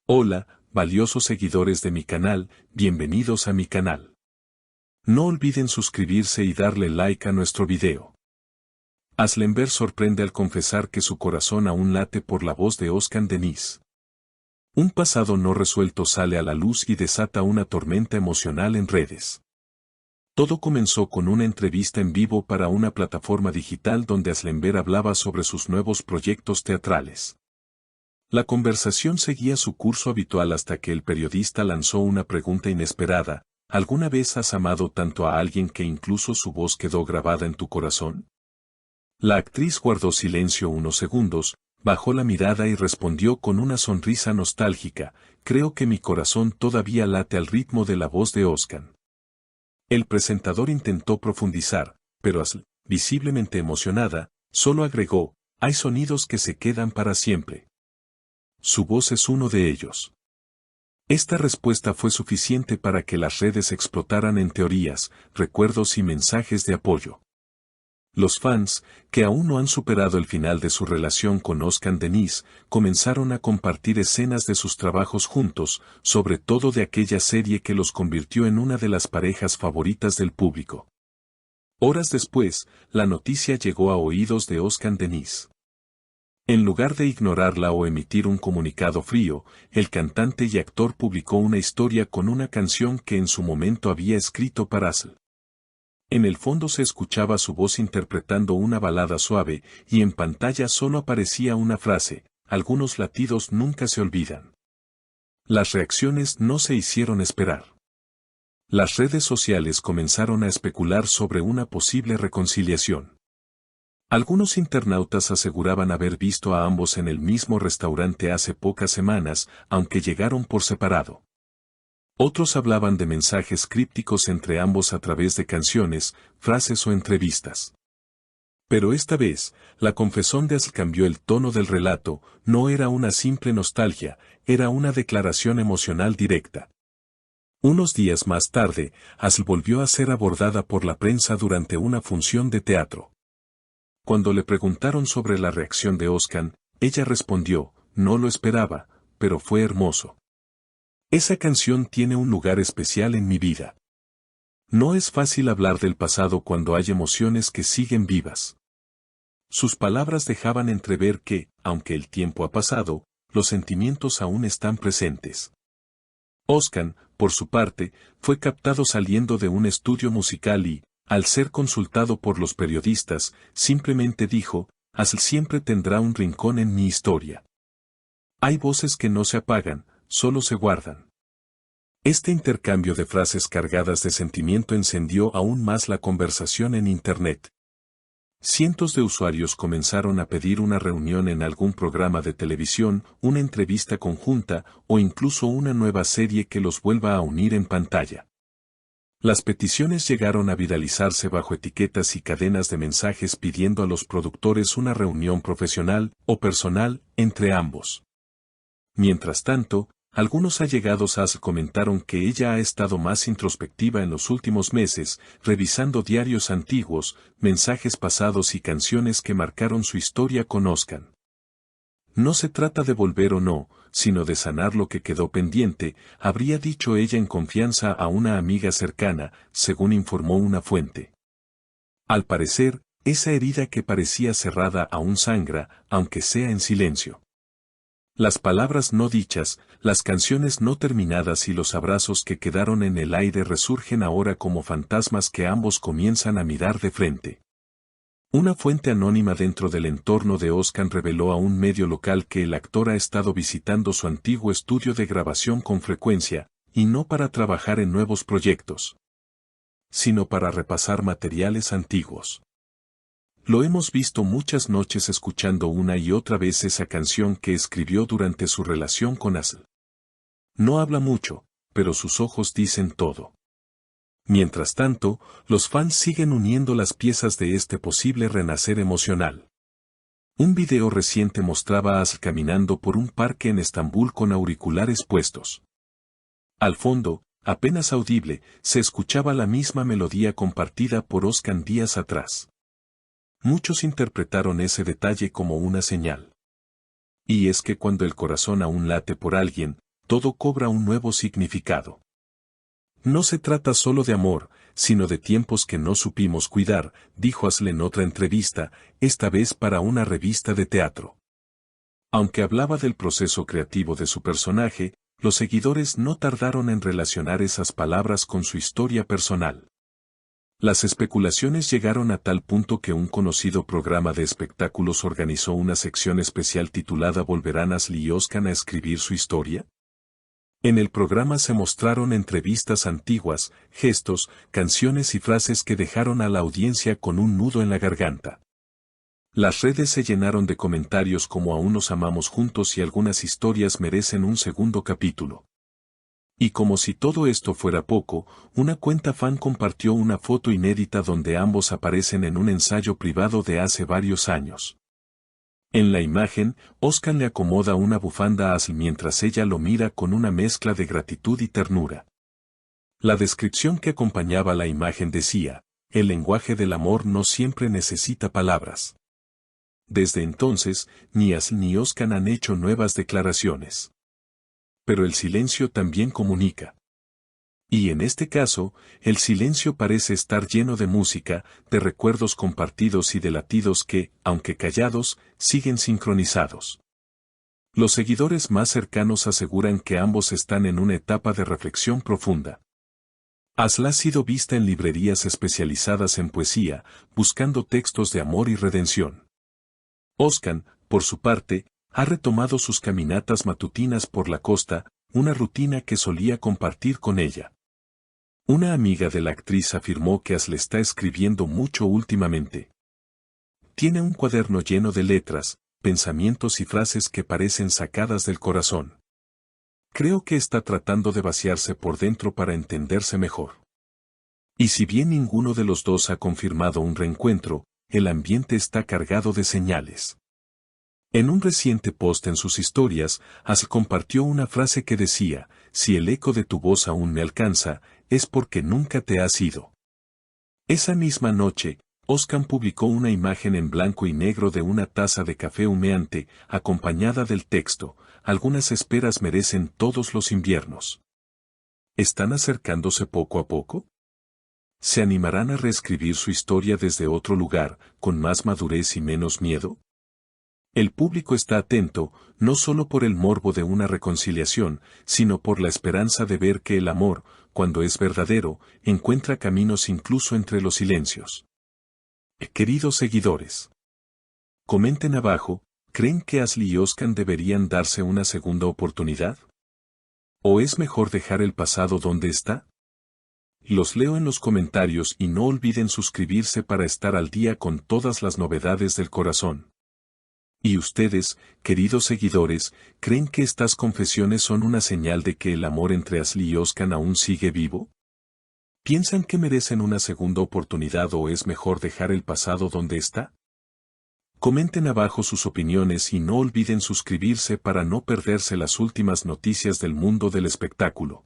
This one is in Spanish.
Hola, valiosos seguidores de mi canal, bienvenidos a mi canal. No olviden suscribirse y darle like a nuestro video. Aslemberg sorprende al confesar que su corazón aún late por la voz de Özkan Deniz. Un pasado no resuelto sale a la luz y desata una tormenta emocional en redes. Todo comenzó con una entrevista en vivo para una plataforma digital donde Aslemberg hablaba sobre sus nuevos proyectos teatrales. La conversación seguía su curso habitual hasta que el periodista lanzó una pregunta inesperada: ¿alguna vez has amado tanto a alguien que incluso su voz quedó grabada en tu corazón? La actriz guardó silencio unos segundos, bajó la mirada y respondió con una sonrisa nostálgica: creo que mi corazón todavía late al ritmo de la voz de Özkan. El presentador intentó profundizar, pero Asl, visiblemente emocionada, solo agregó: hay sonidos que se quedan para siempre. Su voz es uno de ellos. Esta respuesta fue suficiente para que las redes explotaran en teorías, recuerdos y mensajes de apoyo. Los fans, que aún no han superado el final de su relación con Özkan Deniz, comenzaron a compartir escenas de sus trabajos juntos, sobre todo de aquella serie que los convirtió en una de las parejas favoritas del público. Horas después, la noticia llegó a oídos de Özkan Deniz. En lugar de ignorarla o emitir un comunicado frío, el cantante y actor publicó una historia con una canción que en su momento había escrito para Asl. En el fondo se escuchaba su voz interpretando una balada suave, y en pantalla solo aparecía una frase: algunos latidos nunca se olvidan. Las reacciones no se hicieron esperar. Las redes sociales comenzaron a especular sobre una posible reconciliación. Algunos internautas aseguraban haber visto a ambos en el mismo restaurante hace pocas semanas, aunque llegaron por separado. Otros hablaban de mensajes crípticos entre ambos a través de canciones, frases o entrevistas. Pero esta vez, la confesión de Asl cambió el tono del relato. No era una simple nostalgia, era una declaración emocional directa. Unos días más tarde, Asl volvió a ser abordada por la prensa durante una función de teatro. Cuando le preguntaron sobre la reacción de Özkan, ella respondió: no lo esperaba, pero fue hermoso. Esa canción tiene un lugar especial en mi vida. No es fácil hablar del pasado cuando hay emociones que siguen vivas. Sus palabras dejaban entrever que, aunque el tiempo ha pasado, los sentimientos aún están presentes. Özkan, por su parte, fue captado saliendo de un estudio musical y, al ser consultado por los periodistas, simplemente dijo: Asl siempre tendrá un rincón en mi historia. Hay voces que no se apagan, solo se guardan. Este intercambio de frases cargadas de sentimiento encendió aún más la conversación en Internet. Cientos de usuarios comenzaron a pedir una reunión en algún programa de televisión, una entrevista conjunta o incluso una nueva serie que los vuelva a unir en pantalla. Las peticiones llegaron a viralizarse bajo etiquetas y cadenas de mensajes pidiendo a los productores una reunión profesional o personal entre ambos. Mientras tanto, algunos allegados a Asl comentaron que ella ha estado más introspectiva en los últimos meses, revisando diarios antiguos, mensajes pasados y canciones que marcaron su historia con Özkan. No se trata de volver o no, sino de sanar lo que quedó pendiente, habría dicho ella en confianza a una amiga cercana, según informó una fuente. Al parecer, esa herida que parecía cerrada aún sangra, aunque sea en silencio. Las palabras no dichas, las canciones no terminadas y los abrazos que quedaron en el aire resurgen ahora como fantasmas que ambos comienzan a mirar de frente. Una fuente anónima dentro del entorno de Özkan reveló a un medio local que el actor ha estado visitando su antiguo estudio de grabación con frecuencia, y no para trabajar en nuevos proyectos, sino para repasar materiales antiguos. Lo hemos visto muchas noches escuchando una y otra vez esa canción que escribió durante su relación con Asl. No habla mucho, pero sus ojos dicen todo. Mientras tanto, los fans siguen uniendo las piezas de este posible renacer emocional. Un video reciente mostraba a Asl caminando por un parque en Estambul con auriculares puestos. Al fondo, apenas audible, se escuchaba la misma melodía compartida por Özkan días atrás. Muchos interpretaron ese detalle como una señal. Y es que cuando el corazón aún late por alguien, todo cobra un nuevo significado. No se trata solo de amor, sino de tiempos que no supimos cuidar, dijo Asle en otra entrevista, esta vez para una revista de teatro. Aunque hablaba del proceso creativo de su personaje, los seguidores no tardaron en relacionar esas palabras con su historia personal. Las especulaciones llegaron a tal punto que un conocido programa de espectáculos organizó una sección especial titulada ¿Volverán Asle y Özcan a escribir su historia? En el programa se mostraron entrevistas antiguas, gestos, canciones y frases que dejaron a la audiencia con un nudo en la garganta. Las redes se llenaron de comentarios como aún nos amamos juntos y algunas historias merecen un segundo capítulo. Y como si todo esto fuera poco, una cuenta fan compartió una foto inédita donde ambos aparecen en un ensayo privado de hace varios años. En la imagen, Özcan le acomoda una bufanda a Asle mientras ella lo mira con una mezcla de gratitud y ternura. La descripción que acompañaba la imagen decía, el lenguaje del amor no siempre necesita palabras. Desde entonces, ni Asle ni Özcan han hecho nuevas declaraciones. Pero el silencio también comunica. Y en este caso, el silencio parece estar lleno de música, de recuerdos compartidos y de latidos que, aunque callados, siguen sincronizados. Los seguidores más cercanos aseguran que ambos están en una etapa de reflexión profunda. Asle ha sido vista en librerías especializadas en poesía, buscando textos de amor y redención. Özcan, por su parte, ha retomado sus caminatas matutinas por la costa, una rutina que solía compartir con ella. Una amiga de la actriz afirmó que Asle está escribiendo mucho últimamente. Tiene un cuaderno lleno de letras, pensamientos y frases que parecen sacadas del corazón. Creo que está tratando de vaciarse por dentro para entenderse mejor. Y si bien ninguno de los dos ha confirmado un reencuentro, el ambiente está cargado de señales. En un reciente post en sus historias, Asle compartió una frase que decía, si el eco de tu voz aún me alcanza, es porque nunca te has ido. Esa misma noche, Özcan publicó una imagen en blanco y negro de una taza de café humeante, acompañada del texto, algunas esperas merecen todos los inviernos. ¿Están acercándose poco a poco? ¿Se animarán a reescribir su historia desde otro lugar, con más madurez y menos miedo? El público está atento, no solo por el morbo de una reconciliación, sino por la esperanza de ver que el amor, cuando es verdadero, encuentra caminos incluso entre los silencios. Queridos seguidores, comenten abajo, ¿creen que Asle y Özcan deberían darse una segunda oportunidad? ¿O es mejor dejar el pasado donde está? Los leo en los comentarios y no olviden suscribirse para estar al día con todas las novedades del corazón. ¿Y ustedes, queridos seguidores, creen que estas confesiones son una señal de que el amor entre Asle y Özcan aún sigue vivo? ¿Piensan que merecen una segunda oportunidad o es mejor dejar el pasado donde está? Comenten abajo sus opiniones y no olviden suscribirse para no perderse las últimas noticias del mundo del espectáculo.